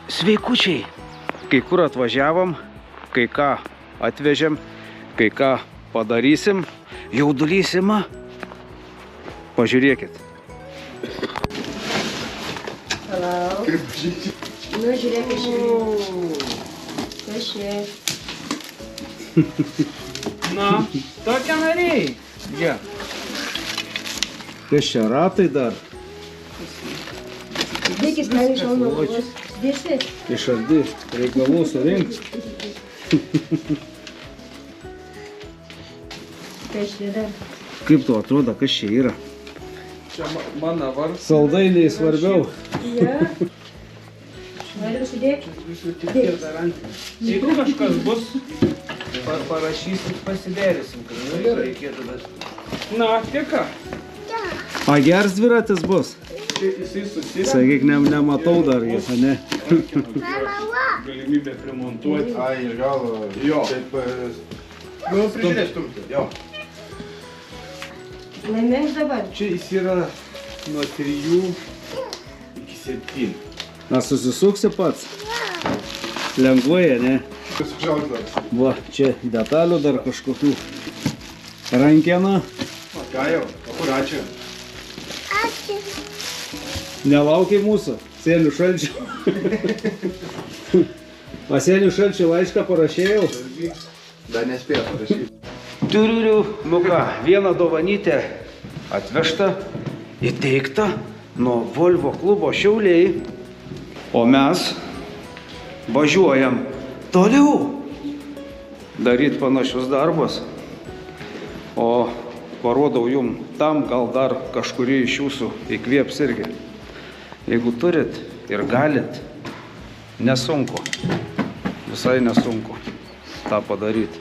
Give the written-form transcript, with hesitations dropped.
Sveikučiai, kai kur atvažiavom, kai ką atvežėm, kai ką padarysim, jaudulys ima. Pažiūrėkit. Hello. Nu, žiūrėk, kas čia. Na, tokia nariai. Ja. Kas čia ratai dar? Dėkis, man iš almos. Dėsi. Išardi, reikalų surinkti. Kas čia dar? Kaip tu atrodo, kas čia yra? Čia mano vardas. Saldainiai svarbiau. Ja. Noriu užsidėk. Jeigu kažkas bus, parašysit, pasidėrysim. Reikėtų, bet... Na, tiek ką? A, geras dviratis bus? Jisai susirė. Sakyk, nematau dar jis, ne? Galimybė primontuoti. Ai, iš galo. Jo. Taip, Nu, prižiūrės stumti. Jo. Laimėk dabar. Čia jis yra nuo 3 iki 7. Na, susisuksi pats? Lengvai, ne? kas užaugtas. Va, čia detalių dar kažkokių. Rankena. Ką jau? O kur ačiū? Nelaukiai mūsų, Sėlių Šalčio. A Sėlių Šalčio laišką parašėjau. Dar nespėjau parašyti. Turiu, nu ką, vieną dovanytę atvežta, įteikta nuo Volvo klubo Šiauliai. O mes važiuojam toliau daryti panašius darbus. O parodau jum tam, gal dar kažkurį iš jūsų įkvėps irgi. Jeigu turit ir galit, nesunku, visai nesunku tą padaryti.